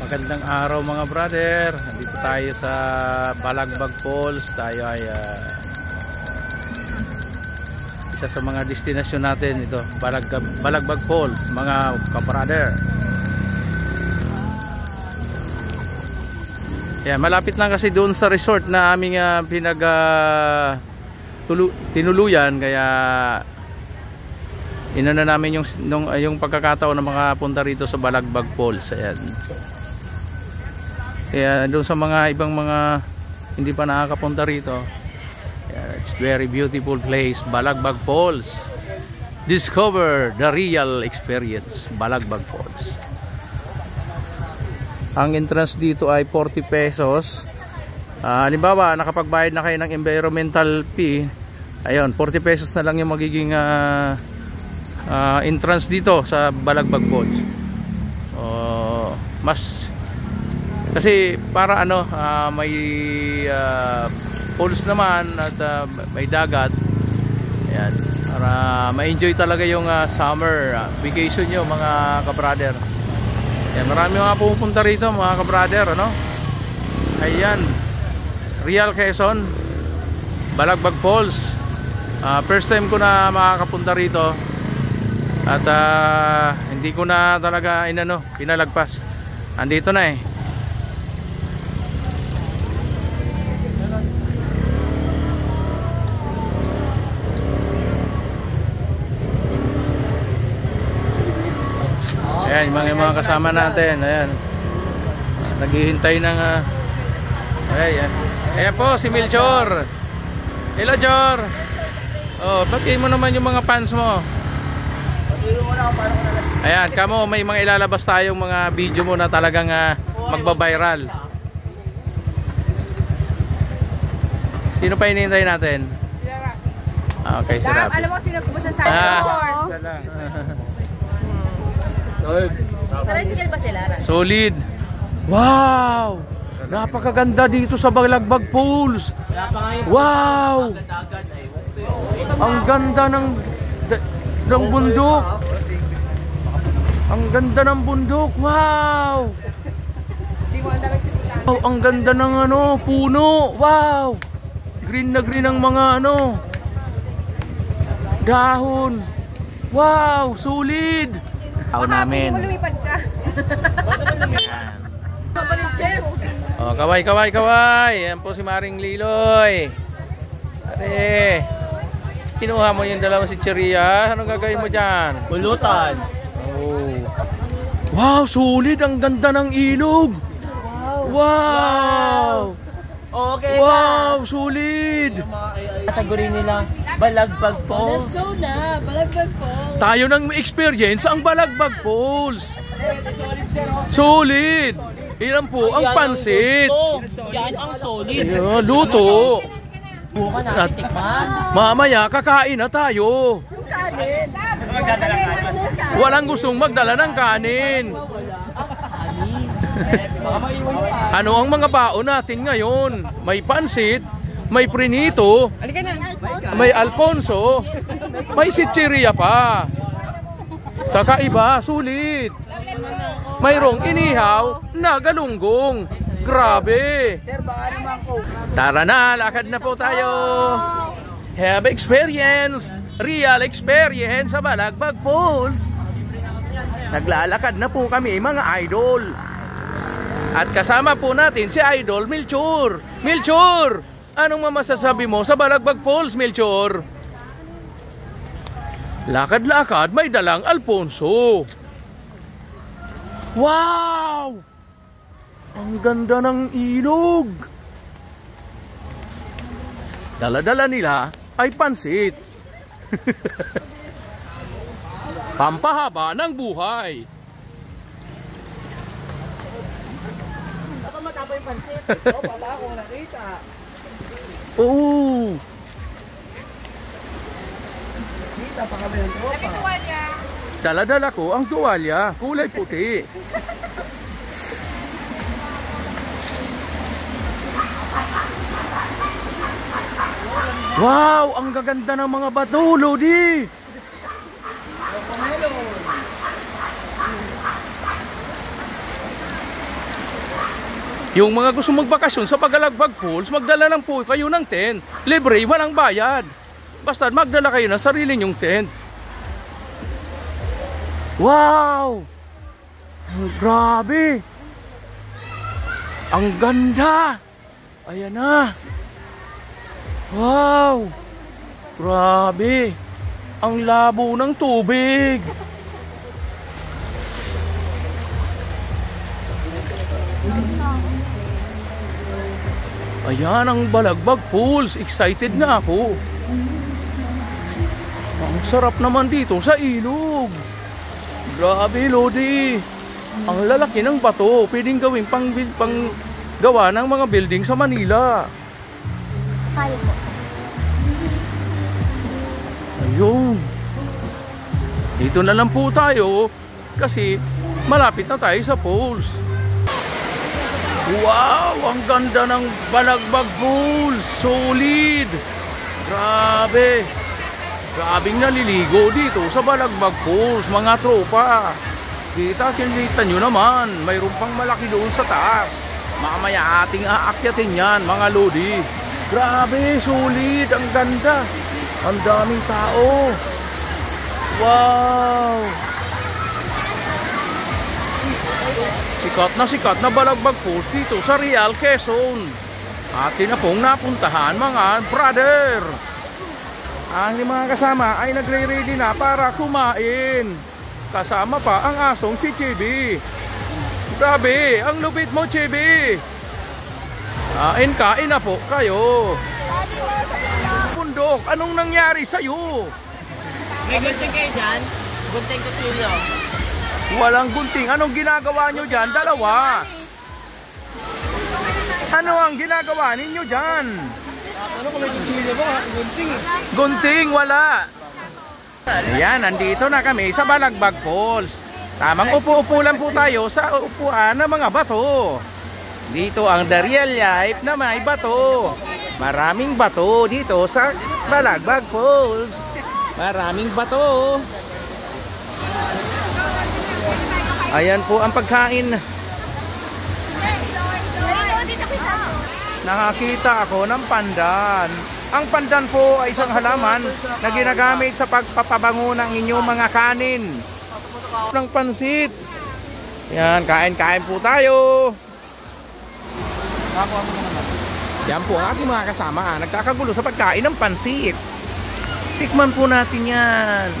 Magandang araw mga brother. Nandito tayo sa Balagbag Falls. Tayo ay isa sa mga destinasyon natin ito, Balagbag Falls mga kabrother. Yeah, malapit lang kasi doon sa resort na aming tinuluyan, kaya inuna namin yung pagkakataon na makapunta rito sa Balagbag Falls. Ayan. Kaya doon sa mga ibang mga hindi pa nakakapunta rito, it's very beautiful place, Balagbag Falls. Discover the real experience, Balagbag Falls. Ang entrance dito ay 40 pesos. Halimbawa, nakapagbayad na kayo ng environmental fee, ayun, 40 pesos na lang yung magiging entrance dito sa Balagbag Falls. Mas kasi para may falls naman at may dagat. Ayan, para ma-enjoy talaga yung summer vacation nyo mga kabrader. Ayan, marami mga pupunta rito mga kabrader, Ayan, Real Quezon, Balagbag Falls. First time ko na makakapunta rito at hindi ko na talaga pinalagpas. Andito na eh. Ayan, yung mga kasama natin. Ayan, naghihintay ng ayan. Ayan po si Melchor. Hello Jor. Batiin mo naman yung mga fans mo. Ayan, kamo may mga ilalabas tayong mga video mo na talagang magbabiral. Sino pa hinihintay natin? Okay, sarap. Alam mo sino kumusta sa airport? Isa lang. Tricycle ba sila? Solid. Wow! Napakaganda dito sa Balagbag Falls. Wow! Ang ganda ng bundok. Ang ganda ng bundok. Wow! Oh, ang ganda ng puno. Wow! Green na green ang mga dahon. Wow! Solid! Namin. Lumipad ka. Kaway. Yan po si Maring Liloy. Ate, kinuha mo yung dalawang chicheria. Anong gagawin mo dyan? Pulutan. Wow, solid. Ang ganda ng ilog. Wow. Okay. Wow, solid. Kategory nila Balagbag Falls. Let's go na, Balagbag Falls. Tayo nang experience ang Balagbag Falls. Solid. Ilan po ang pansit. Yan ang solid. Luto. Buka natin tikman. Mamaya kakain na tayo. Kanin. Walang gustong magdala ng kanin. Ano ang mga baon natin ngayon? May pansit, may prinito, may Alfonso, may chicheria pa. Kakaiba, sulit. Mayroong inihaw na galunggong. Grabe. Tara na, lakad na po tayo. Have experience, real experience sa Balagbag Falls. Naglalakad na po kami mga idol. At kasama po natin si Idol Melchor. Melchor, anong masasabi mo sa Balagbag Falls, Melchor? Lakad-lakad, may dalang Alfonso. Wow! Ang ganda ng ilog. Dala-dala nila ay pansit. Pampahaba ng buhay. Ako mataba yung pansit. Pala ako nakita. Oo. Kita pa kami ng tropa. Dala-dala ko ang tuwalya, kulay puti. Wow, ang gaganda ng mga bato, Lodi. Yung mga gusto magbakasyon sa Pagalagbag Falls, magdala lang po kayo ng tent. Libre, walang bayad. Basta magdala kayo ng sarili nyong tent. Wow! Grabe! Ang ganda! Ayan na! Wow! Grabe! Ang labo ng tubig! Ayan ang Balagbag Falls. Excited na ako. Ang sarap naman dito sa ilog. Grabe, Lodi. Ang lalaki ng bato. Pwedeng gawing pang gawa ng mga building sa Manila. Kaya po. Ayun. Dito na lang po tayo kasi malapit na tayo sa falls. Wow! Ang ganda ng Balagbag Falls! Solid! Grabe! Grabing naliligo dito sa Balagbag Falls, mga tropa. Kita nyo naman, mayroon pang malaki doon sa taas. Mamaya ating aakyatin yan, mga lodi. Grabe! Solid! Ang ganda! Ang daming tao! Wow! Sikat na Balagbag Falls dito sa Real, Quezon. Atin na pong napuntahan, mga brother. Ang mga kasama ay nagre-ready na para kumain. Kasama pa ang asong si Chibi. Grabe, ang lupit mo, Chibi. Kain na po kayo. Bundok, anong nangyari sa'yo? May gunting kayo dyan? Gunting kutsilyo. Walang gunting. Anong ginagawa nyo dyan? Dalawa. Ano ang ginagawa ninyo dyan? Ano kung may kutsilyo mo ha? Gunting. Gunting, wala. Ayan, nandito na kami sa Balagbag Falls. Tamang upo-upo lang po tayo sa upuan ng mga bato. Dito ang The Real Life na may bato. Maraming bato dito sa Balagbag Falls. Maraming bato. Ayan po ang pagkain. Nakakita ako ng pandan. Ang pandan po ay isang halaman na ginagamit sa pagpapabango ng inyong mga kanin. Ng pansit. Yan, kain-kain po tayo. Yan po ang ating mga kasama. Nagkakagulo sa pagkain ng pansit. Tikman po natin yan.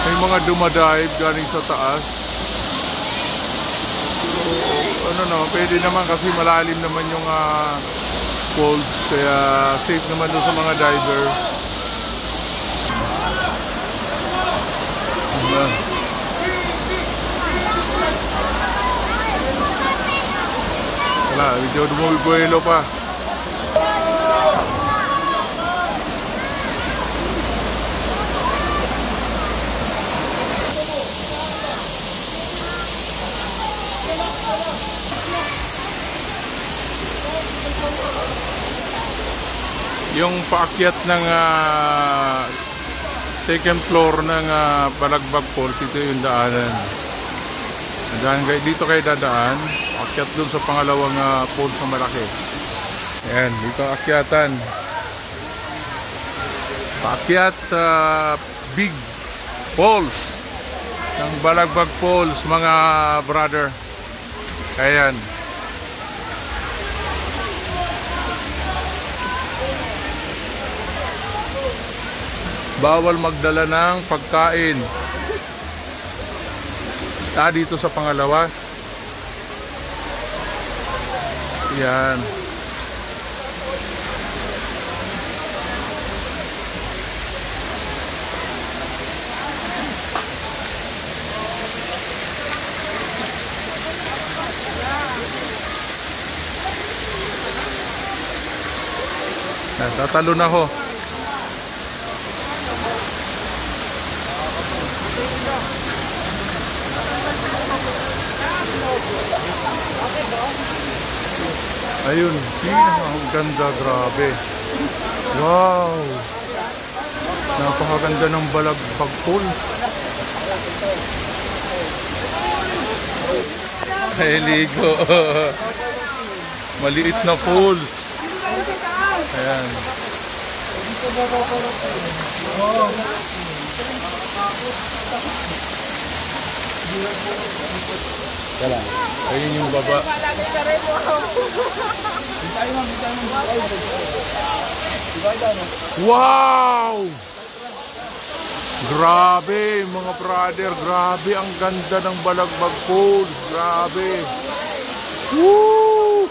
May mga dumadive galing sa taas. So, ano no, pwede naman kasi malalim naman yung falls, kaya safe naman doon sa mga diver. Wala, medyo dumubuelo pa. Yung paakyat ng second floor ng Balagbag Falls, ito yung daanan. Dito kayo dadaan, paakyat dun sa pangalawang falls na malaki. Ayan, dito akyatan. Paakyat sa Big Falls ng Balagbag Falls, mga brother. Ayan. Bawal magdala ng pagkain. Dito sa pangalawa. Yan. Tatalo na ho. Ayun, ang ganda, grabe. Wow. Napakaganda ng Balagbag Pool. Ay, ligo. Maliit na pools. Ayan. Ayun yung baba. Wow! Grabe mga brother, grabe ang ganda ng Balagbag Pool. Grabe. Woo!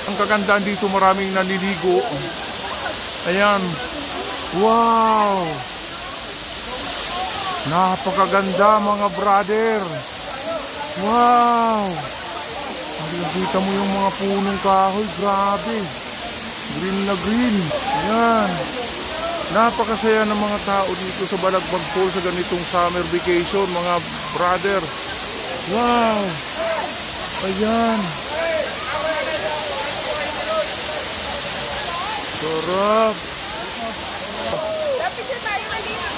Ang kagandaan dito, maraming naliligo. Ayan. Wow! Napakaganda mga brother. Wow! Nakikita mo yung mga punong kahoy. Grabe. Green na green. Ayan. Napakasaya ng mga tao dito sa Balagbag Pool sa ganitong summer vacation mga brother. Wow! Ayan. Sarap. Dapat siya tayo malinis.